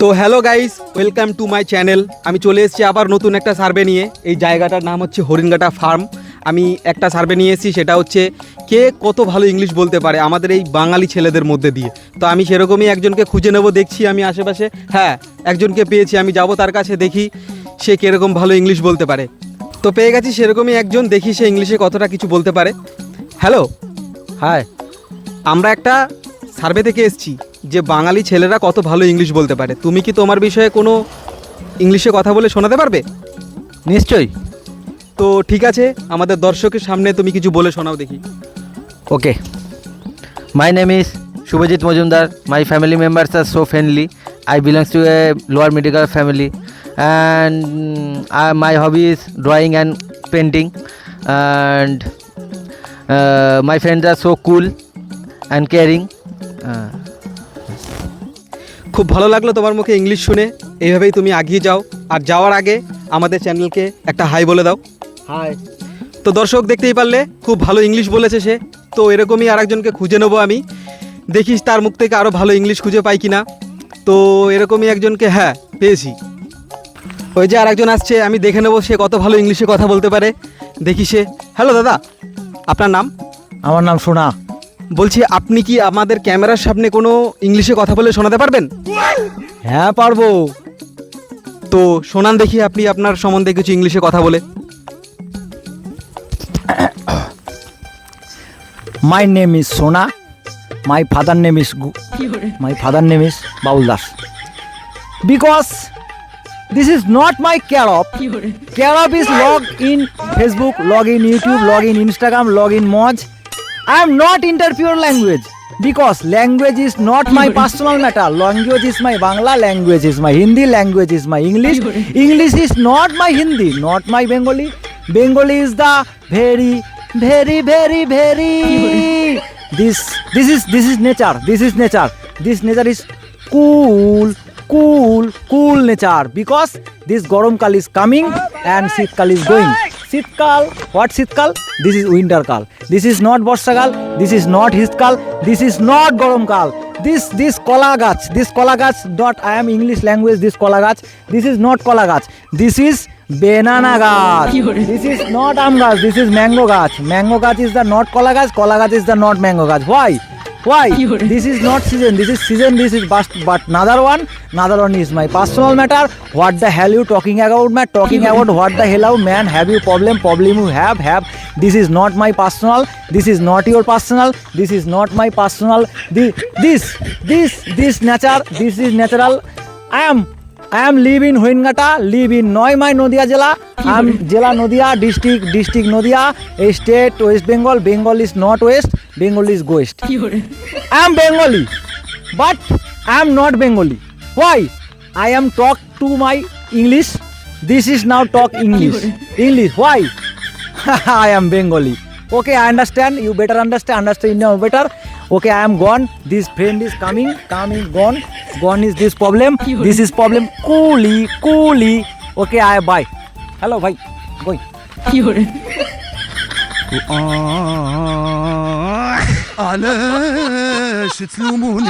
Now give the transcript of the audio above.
তো hello guys, welcome to my channel. আমি চলে এসেছি আবার নতুন একটা সার্ভে নিয়ে। এই জায়গাটার নাম হচ্ছে হরিণঘাটা ফার্ম। আমি একটা সার্ভে নিয়ে এসেছি, সেটা হচ্ছে কে কত ভালো ইংলিশ বলতে পারে আমাদের এই বাঙালি ছেলেদের মধ্যে দিয়ে। তো আমি সেরকমই একজনকে খুঁজে নেব, দেখছি আমি আশেপাশে। হ্যাঁ, একজনকে পেয়েছি, আমি যাব তার কাছে, দেখি সে কীরকম ভালো ইংলিশ বলতে পারে। তো পেয়ে গেছি সেরকমই একজন, দেখি সে ইংলিশে কতটা কিছু বলতে পারে। হ্যালো, হাই, আমরা একটা সার্ভে থেকে এসেছি যে বাঙালি ছেলেরা কত ভালো ইংলিশ বলতে পারে। তুমি কি তোমার বিষয়ে কোনো ইংলিশে কথা বলে শোনাতে পারবে? নিশ্চয়ই। তো ঠিক আছে, আমাদের দর্শকের সামনে তুমি কিছু বলে শোনাও দেখি। Okay, my name is Subhajit Majumdar. My family members are so friendly. I belongs to a lower middle family and my hobby is drawing and painting and my friends are so cool and caring. খুব ভালো লাগলো তোমার মুখে English শুনে। এইভাবেই তুমি এগিয়ে যাও, আর যাওয়ার আগে আমাদের চ্যানেলকে একটা হাই বলে দাও। হাই। তো দর্শক দেখতেই পারলে, খুব ভালো ইংলিশ বলেছে সে। তো এরকমই আরেকজনকে খুঁজে নেবো আমি, দেখিস তার মুখ থেকে আরও ভালো ইংলিশ খুঁজে পাই কিনা। তো এরকমই একজনকে, হ্যাঁ, পেয়েছি। ওই যে আরেকজন আসছে, আমি দেখে নেবো সে কত ভালো ইংলিশে কথা বলতে পারে। দেখি সে। হ্যালো দাদা, আপনার নাম? আমার নাম সোনা। বলছি, আপনি কি আমাদের ক্যামেরার সামনে কোনো ইংলিশে কথা বলে শোনাতে পারবেন? হ্যাঁ, পারবো। তো শোনান দেখি আপনি আপনার সম্বন্ধে কিছু ইংলিশে কথা বলে। My name is Sona. My father name is Baul Das. Because this is not my care of. Care of is log in Facebook, log in YouTube, log in Instagram, log in Moj. I am not interfere language. Because language is not my personal matter. Language is my Bangla, language is my Hindi, language is my English. English is not my Hindi, not my Bengali. Bengali is the very this is nature. This nature is cool nature. Because this Gorom Kal is coming and Shitkal is going. Shitkal, what Shitkal? This is winter kal. This is not Borsha kal. This is not Shitkal. This is not Gorom Kal. This kola gach. Not I am English language. This kola gach. This is not kola gach. This is banana gach. This is not am gach. This is mango gach. Mango gach is the not kola gach. Kola gach is the not mango gach. Why? This is not season. This is season. This is but another one is my personal matter. What the hell you talking about, man? Talking about what the hell out, man? Have you problem you have. This is not my personal. This is not your personal. This is not my personal. This nature. This is natural. I am live in Horiণঘাটা, live in Noimai Nodia Jela. I am Jela Nodia, district Nodia, state West Bengal. Bengal is not west, Bengal is west. I am Bengali, but I am not Bengali. Why? I am talk to my English. This is now talk English. Why? I am Bengali. Okay, I understand. You better understand now better. Okay, I am gone. This friend is coming, gone is this problem. This is problem. Coolly. Okay, I bye. Hello, bye. Going. علاش تلوموني